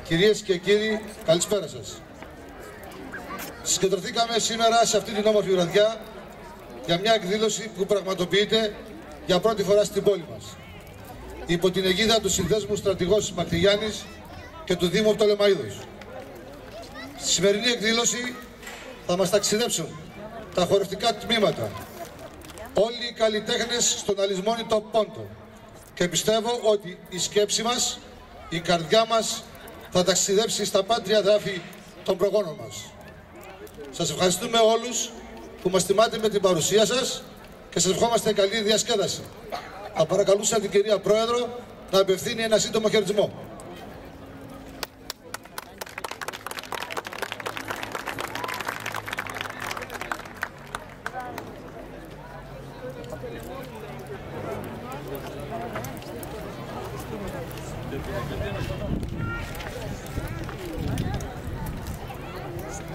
Κυρίες και κύριοι, καλησπέρα σας. Συγκεντρωθήκαμε σήμερα σε αυτή την όμορφη βραδιά για μια εκδήλωση που πραγματοποιείται για πρώτη φορά στην πόλη μας, υπό την αιγίδα του Συνδέσμου Στρατηγός Μακτυγιάννης και του Δήμου Πτολεμαΐδος. Στη σημερινή εκδήλωση θα μας ταξιδέψουν τα χορευτικά τμήματα, όλοι οι καλλιτέχνες στον αλυσμόνητο πόντο, και πιστεύω ότι η σκέψη μας, η καρδιά μας θα ταξιδέψει στα πάτρια δάφη των προγόνων μας. Σας ευχαριστούμε όλους που μας τιμάτε με την παρουσία σας και σας ευχόμαστε καλή διασκέδαση. Θα παρακαλούσα την κυρία Πρόεδρο να απευθύνει ένα σύντομο χαιρετισμό.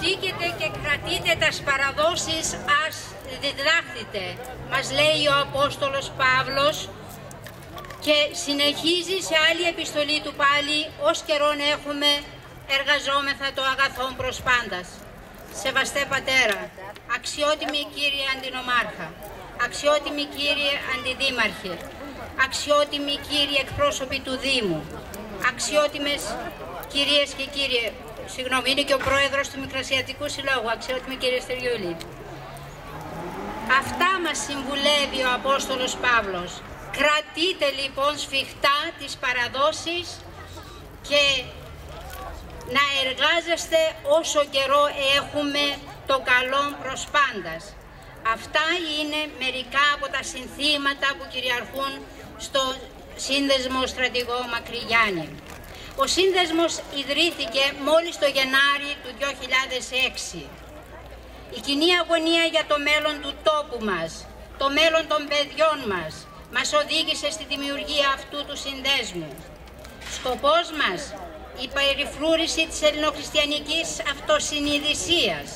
Στήκετε και κρατείτε τας παραδόσεις ας διδάχθητε, μας λέει ο Απόστολος Παύλος, και συνεχίζει σε άλλη επιστολή του πάλι: ως καιρόν έχουμε εργαζόμεθα το αγαθόν προς πάντας. Σεβαστέ Πατέρα, αξιότιμοι κύριε Αντινομάρχα, αξιότιμοι κύριε Αντιδήμαρχε, αξιότιμοι κύριοι εκπρόσωποι του Δήμου, αξιότιμες κυρίες και κύριοι, συγγνώμη, είναι και ο πρόεδρος του Μικρασιατικού Συλλόγου, αξιότιμη κύριε Στεριούλη. Αυτά μας συμβουλεύει ο Απόστολος Παύλος. Κρατείτε λοιπόν σφιχτά τις παραδόσεις και να εργάζεστε όσο καιρό έχουμε το καλό προς πάντας. Αυτά είναι μερικά από τα συνθήματα που κυριαρχούν στο Σύνδεσμο Στρατηγό Μακρυγιάννη. Ο Σύνδεσμος ιδρύθηκε μόλις το Γενάρη του 2006. Η κοινή αγωνία για το μέλλον του τόπου μας, το μέλλον των παιδιών μας οδήγησε στη δημιουργία αυτού του συνδέσμου. Σκοπός μας, η περιφρούρηση της ελληνοχριστιανικής αυτοσυνειδησίας,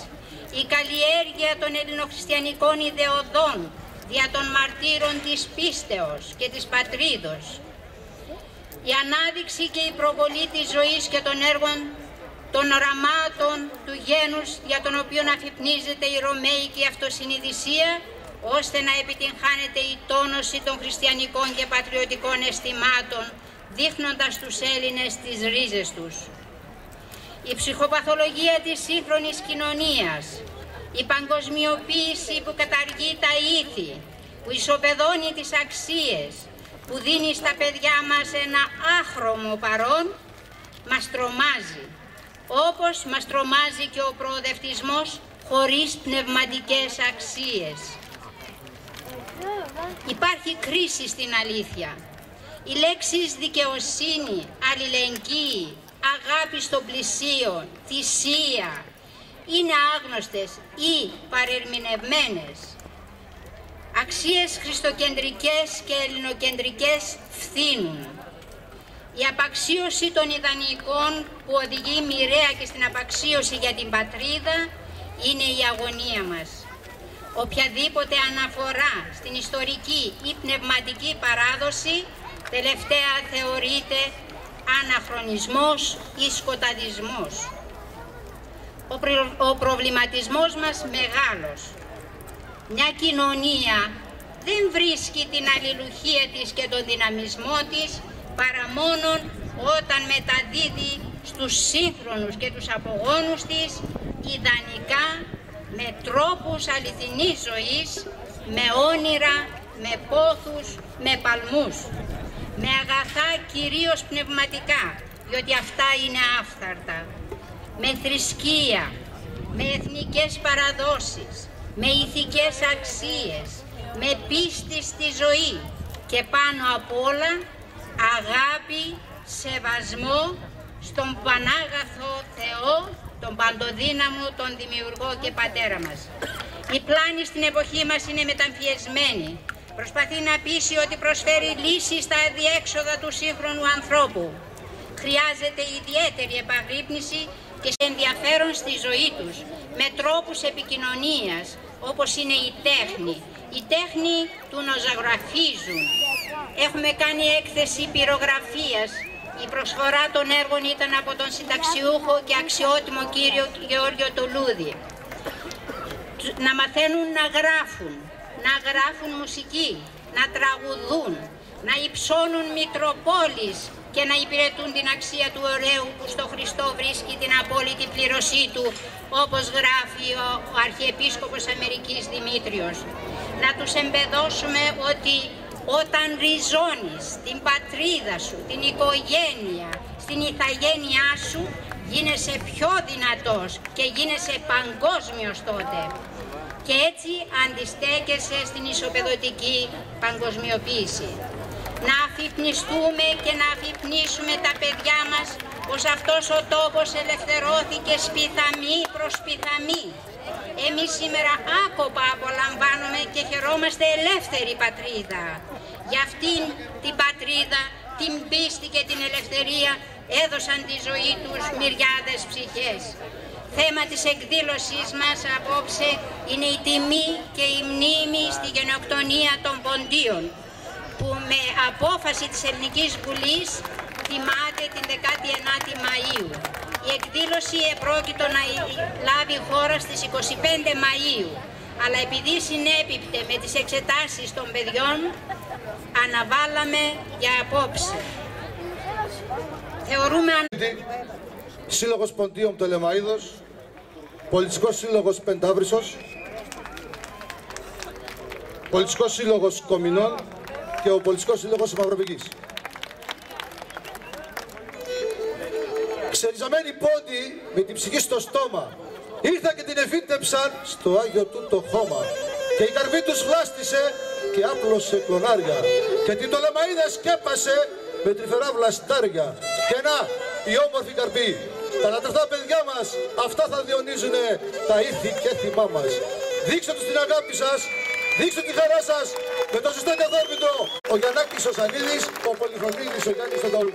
η καλλιέργεια των ελληνοχριστιανικών ιδεωδών δια των μαρτύρων της πίστεως και της πατρίδος, η ανάδειξη και η προβολή της ζωής και των έργων των οραμάτων του γένους για τον οποίο αφυπνίζεται η ρωμαϊκή αυτοσυνειδησία, ώστε να επιτυγχάνεται η τόνωση των χριστιανικών και πατριωτικών αισθημάτων, δείχνοντας τους Έλληνες τις ρίζες τους. Η ψυχοπαθολογία της σύγχρονης κοινωνίας, η παγκοσμιοποίηση που καταργεί τα ήθη, που ισοπεδώνει τις αξίες, που δίνει στα παιδιά μας ένα άχρωμο παρόν, μας τρομάζει. Όπως μας τρομάζει και ο προοδευτισμός χωρίς πνευματικές αξίες. Υπάρχει κρίση στην αλήθεια. Οι λέξεις δικαιοσύνη, αλληλεγγύη, αγάπη στον πλησίο, θυσία είναι άγνωστες ή παρερμηνευμένες. Αξίες χριστοκεντρικές και ελληνοκεντρικές φθήνουν. Η απαξίωση των ιδανικών που οδηγεί μοιραία και στην απαξίωση για την πατρίδα είναι η αγωνία μας. Οποιαδήποτε αναφορά στην ιστορική ή πνευματική παράδοση τελευταία θεωρείται αναχρονισμός ή σκοταδισμός. ο προβληματισμός μας μεγάλος. Μια κοινωνία δεν βρίσκει την αλληλουχία της και τον δυναμισμό της παρά μόνον όταν μεταδίδει στους σύγχρονους και τους απογόνους της ιδανικά, με τρόπους αληθινής ζωής, με όνειρα, με πόθους, με παλμούς, με αγαθά κυρίως πνευματικά, διότι αυτά είναι άφθαρτα, με θρησκεία, με εθνικές παραδόσεις, με ηθικές αξίες, με πίστη στη ζωή και πάνω απ' όλα αγάπη, σεβασμό στον Πανάγαθο Θεό, τον Παντοδύναμο, τον Δημιουργό και Πατέρα μας. Η πλάνη στην εποχή μας είναι μεταμφιεσμένη. Προσπαθεί να πείσει ότι προσφέρει λύσεις στα αδιέξοδα του σύγχρονου ανθρώπου. Χρειάζεται ιδιαίτερη επαγρύπνηση και ενδιαφέρον στη ζωή τους, με τρόπους επικοινωνίας, όπως είναι η τέχνη. Η τέχνη του να ζωγραφίζουν. Έχουμε κάνει έκθεση πυρογραφίας. Η προσφορά των έργων ήταν από τον συνταξιούχο και αξιότιμο κύριο Γεώργιο Τουλούδη. Να μαθαίνουν να γράφουν μουσική, να τραγουδούν, να υψώνουν Μητροπόλεις και να υπηρετούν την αξία του ωραίου που στο Χριστό βρίσκει την απόλυτη πλήρωσή του, όπως γράφει ο Αρχιεπίσκοπος Αμερικής Δημήτριος. Να τους εμπεδώσουμε ότι όταν ριζώνεις την πατρίδα σου, την οικογένεια, στην ηθαγένειά σου, γίνεσαι πιο δυνατός και γίνεσαι παγκόσμιος τότε. Και έτσι αντιστέκεσαι στην ισοπεδωτική παγκοσμιοποίηση. Να αφυπνιστούμε και να αφυπνίσουμε τα παιδιά μας πως αυτός ο τόπος ελευθερώθηκε σπιθαμή προς σπιθαμή. Εμείς σήμερα άκοπα απολαμβάνουμε και χαιρόμαστε ελεύθερη πατρίδα. Για αυτήν την πατρίδα, την πίστη και την ελευθερία έδωσαν τη ζωή τους μυριάδες ψυχές. Θέμα της εκδήλωσής μας απόψε είναι η τιμή και η μνήμη στη γενοκτονία των Ποντίων, που με απόφαση της Ελληνικής Βουλής τιμάται την 19η Μαΐου. Η εκδήλωση επρόκειτο να λάβει χώρα στις 25 Μαΐου, αλλά επειδή συνέπιπτε με τις εξετάσεις των παιδιών, αναβάλαμε για απόψε. Θεωρούμε... Σύλλογος Ποντίων Πτολεμαΐδος, Πολιτικός Σύλλογος Πεντάβρισσος, Πολιτικός Σύλλογος Κομινών και ο Πολιτικός Σύλλογος Μαυροβικής. Ξεριζαμένοι πόντοι με την ψυχή στο στόμα ήρθαν και την εφύτεψαν στο Άγιο τούτο χώμα, και η καρβή τους βλάστησε και άπλωσε κλονάρια και την Πτολεμαΐδα σκέπασε με τρυφερά βλαστάρια. Και να, η όμορφη καρπή, τα λατρευτά παιδιά μας, αυτά θα διονύζουνε τα ήθη και θυμά μας. Δείξτε τους την αγάπη σας, δείξτε τη χαρά σας με το σωστό και αδόρμητο ο Γιαννάκης ο Σανίδης, ο Πολυφρονίδης ο Γιάννης ο Ταούλου.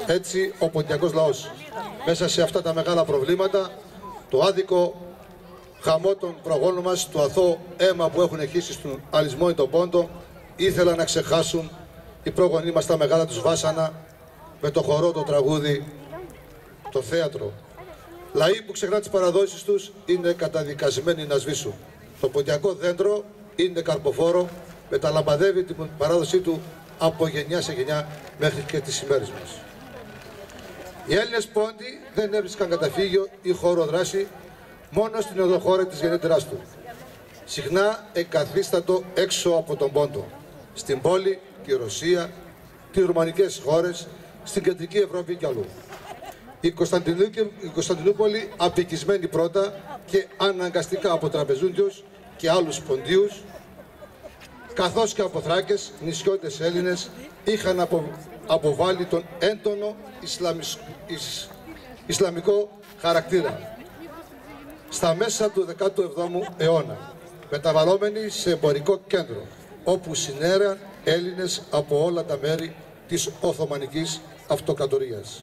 Έτσι ο ποντιακός λαός μέσα σε αυτά τα μεγάλα προβλήματα, το άδικο χαμό των προγόνων μας, το αθώο αίμα που έχουν χύσει στον αλυσμόνητο πόντο, ήθελαν να ξεχάσουν οι πρόγονοί μας τα μεγάλα τους βάσανα με το χορό, το τραγούδι, το θέατρο. Λαοί που ξεχνά τις παραδόσεις τους είναι καταδικασμένοι να σβήσουν. Το ποντιακό δέντρο είναι καρποφόρο, μεταλαμπαδεύει την παράδοσή του από γενιά σε γενιά μέχρι και τις ημέρες μας. Οι Έλληνες πόντοι δεν έβρισκαν καταφύγιο ή χώρο δράση μόνο στην οδοχώρα της γενέτειράς του. Συχνά εγκαθίστατο έξω από τον πόντο, στην πόλη, τη Ρωσία, τις ρουμανικές χώρες, στην κεντρική Ευρώπη και αλλού. Η Κωνσταντινούπολη, απικισμένη πρώτα και αναγκαστικά από τραπεζούντιους και άλλους ποντίους, καθώς και από Θράκες, νησιώτες Έλληνες, είχαν αποβάλει τον έντονο ισλαμικό χαρακτήρα στα μέσα του 17ου αιώνα, μεταβαλλόμενοι σε εμπορικό κέντρο, όπου συνέραν Έλληνες από όλα τα μέρη της Οθωμανικής Αυτοκρατορίας.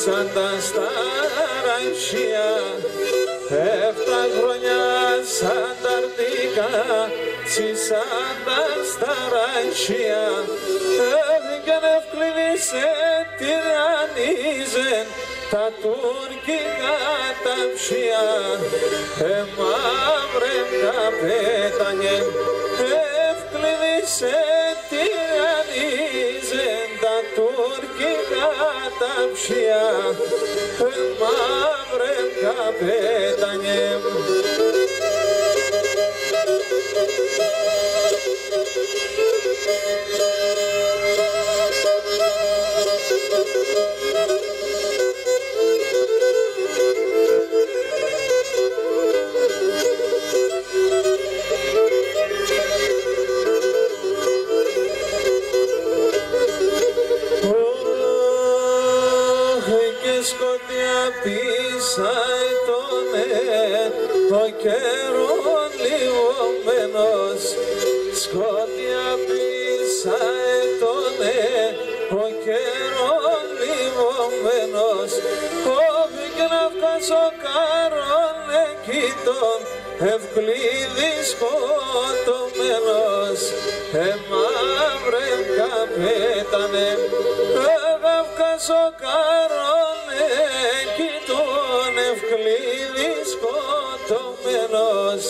Σαν τα σταρανσία, 7 χρόνια σαν τα αρτικά, σαν τα σταρανσία, και ευκλίνησε τυραννίζεν τα τουρκικά τα ψία, μαύρε καπέτανε, ευκλίνησε τυραννίζεν τα τουρκικά τα ψία, μαύρε καπέτανε. Σκοτεινά πίσα ετώνε ο καιρόν λιωμένος, σκότια πίσα ετώνε, ο καιρόν λιωμένος, κόβει και να βγάζω καρόν εκείτον, Ευκλήδη σκοτωμένος, μαύρε καπέτανε, βγάζω καρόν εκείτον, Ευκλήδη σκοτωμένος,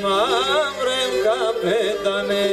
μαύρε καπέτανε.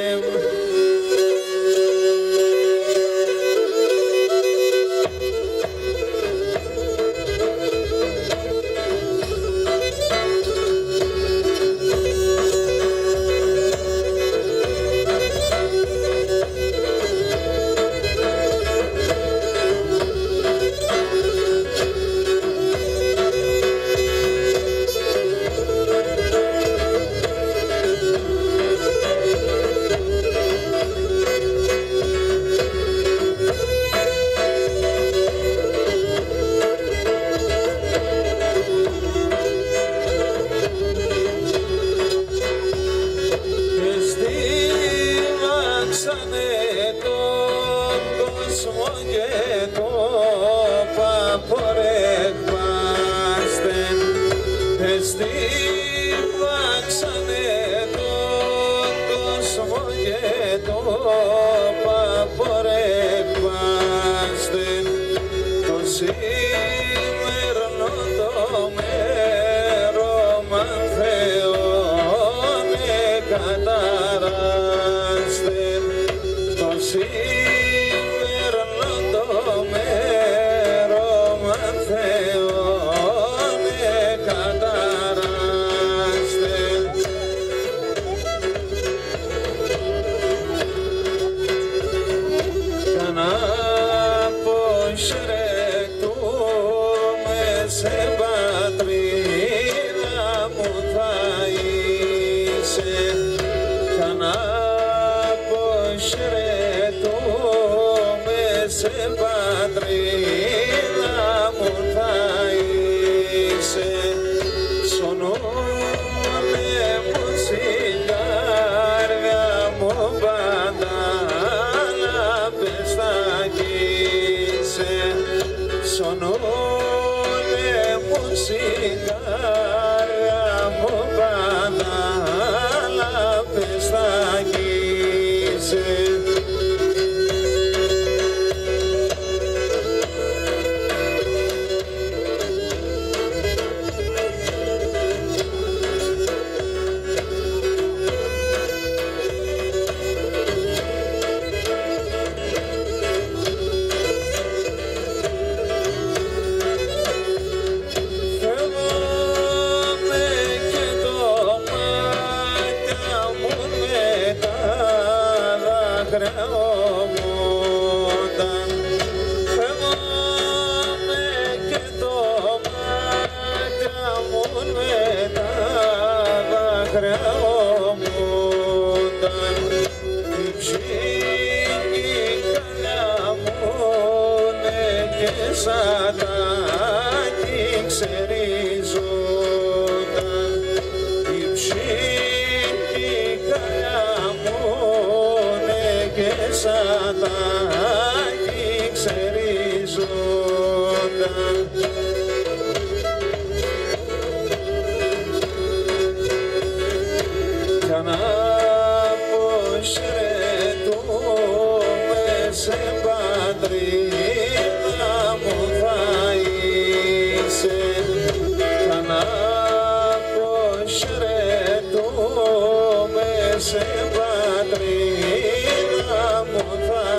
Σε πατρίδα μου θα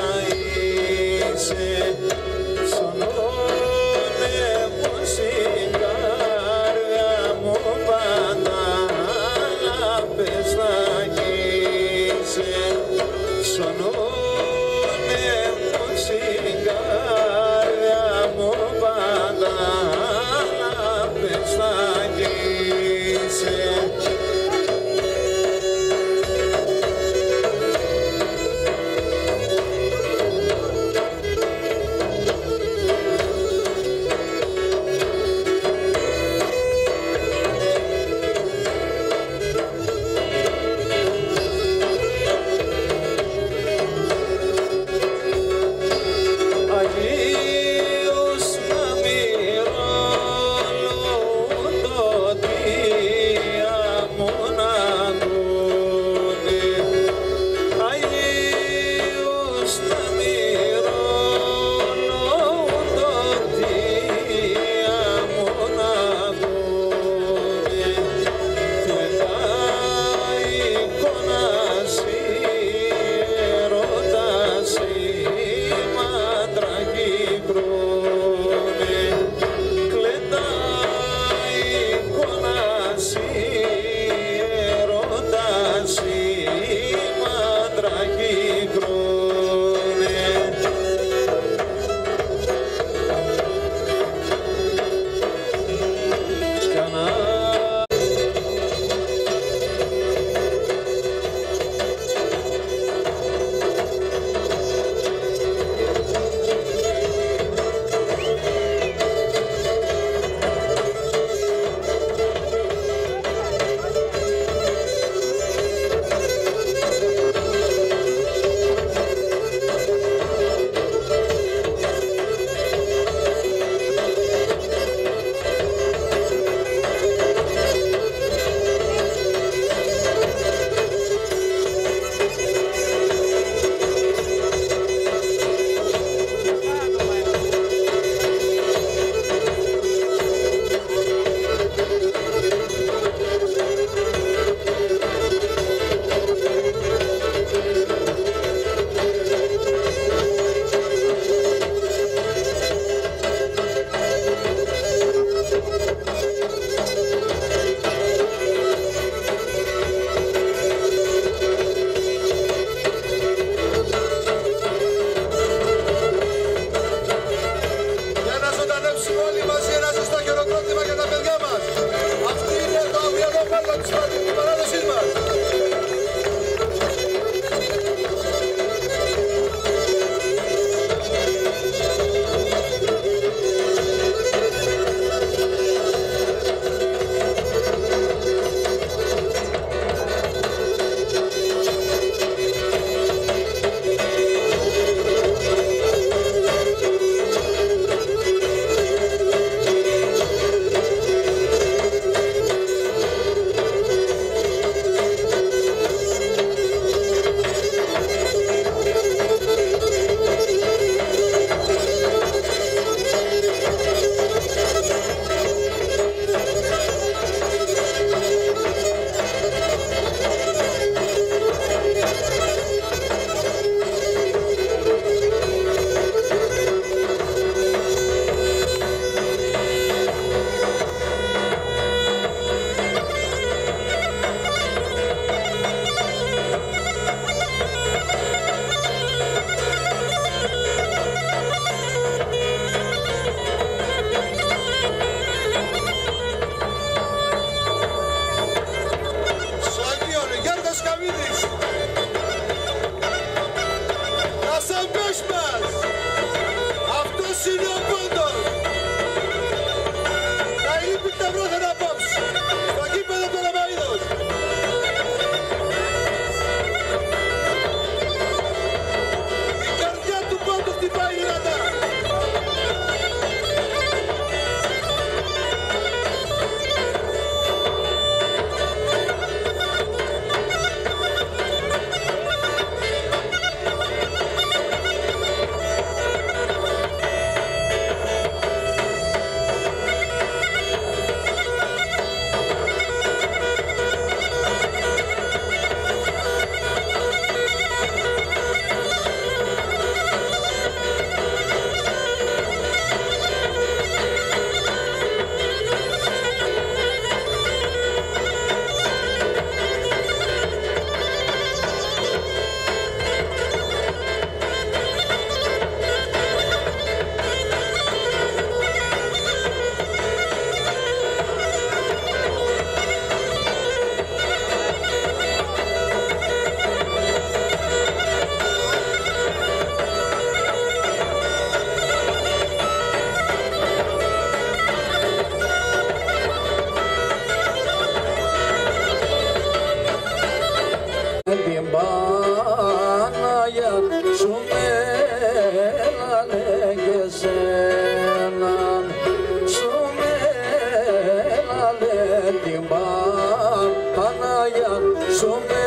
ζήσουμε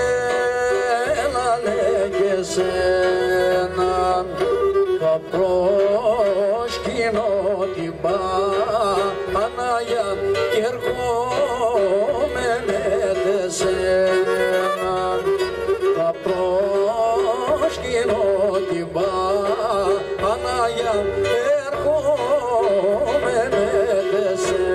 να λέγε σένα θα προσκυνώ την Παναγιά και ερχόμαι με σένα θα προσκυνώ την Παναγιά ερχόμαι με σένα.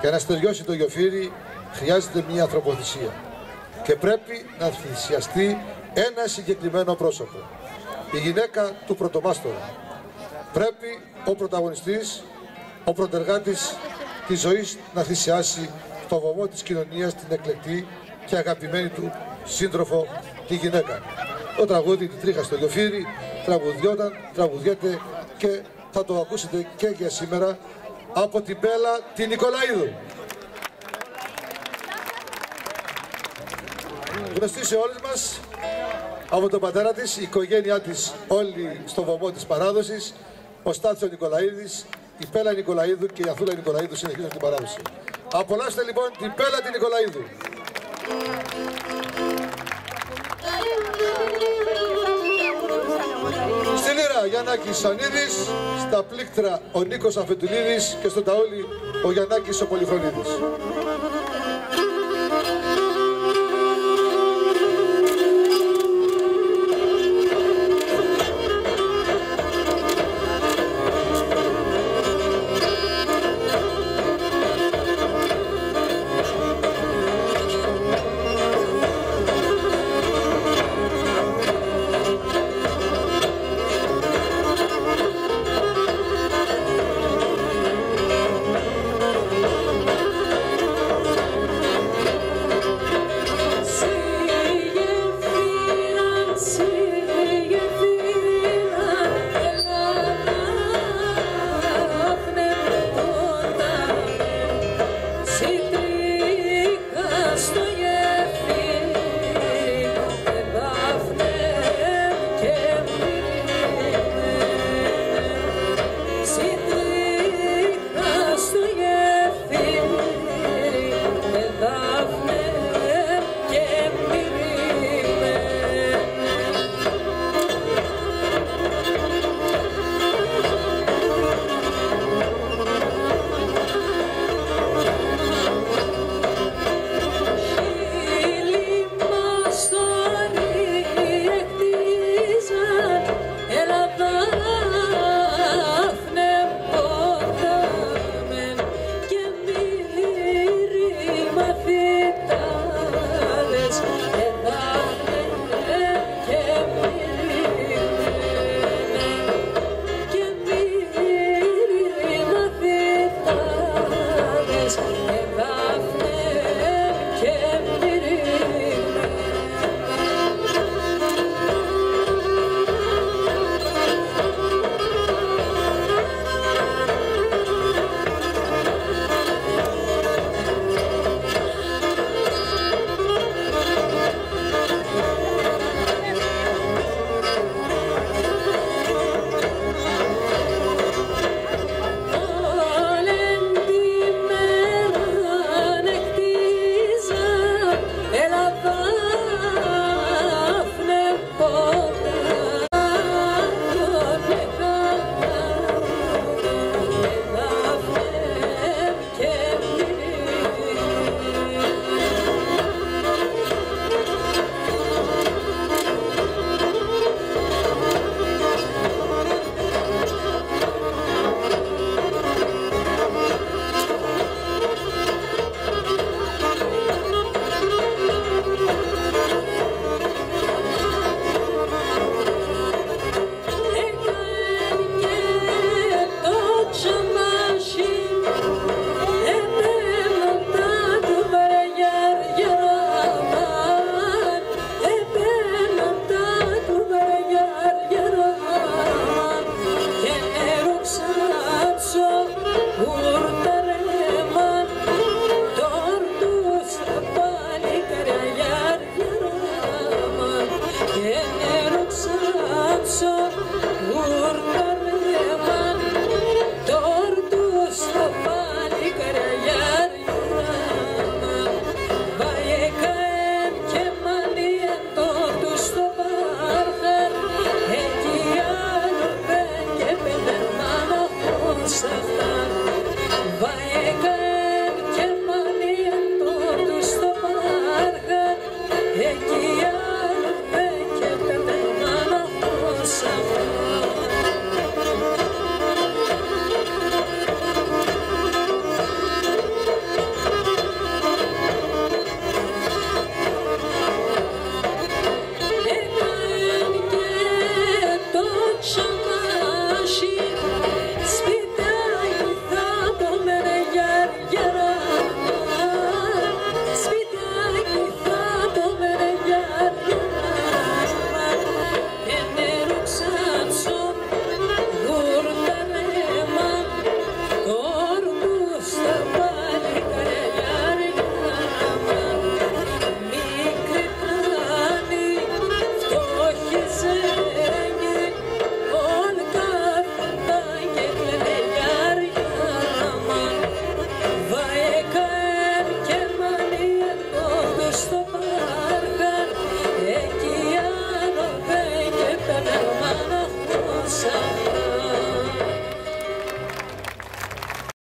Για να στεριώσει το Γιοφύρι χρειάζεται μια ανθρωποθυσία και πρέπει να θυσιαστεί ένα συγκεκριμένο πρόσωπο, η γυναίκα του πρωτομάστορα. Πρέπει ο πρωταγωνιστής, ο πρωτεργάτης της ζωής να θυσιάσει το βωμό της κοινωνίας, την εκλεκτή και αγαπημένη του σύντροφο, τη γυναίκα. Το τραγούδι «Τη τρίχα στο Γιοφύρι» τραγουδιέται και θα το ακούσετε και για σήμερα από την Μπέλα την Νικολαίδου. Γνωστή σε όλους μας από τον πατέρα της, η οικογένειά της όλη στο βωμό της παράδοσης, ο Στάθης ο Νικολαίδης, η Πέλα Νικολαίδου και η Αθούλα Νικολαίδου συνεχίζουν την παράδοση. Απολαύστε λοιπόν την Πέλα την Νικολαίδου. Στη λύρα Γιαννάκης Σανίδης, στα πλήκτρα ο Νίκος Αφεντουλίδης και στο ταούλι ο Γιαννάκης ο Πολυχρονίδης.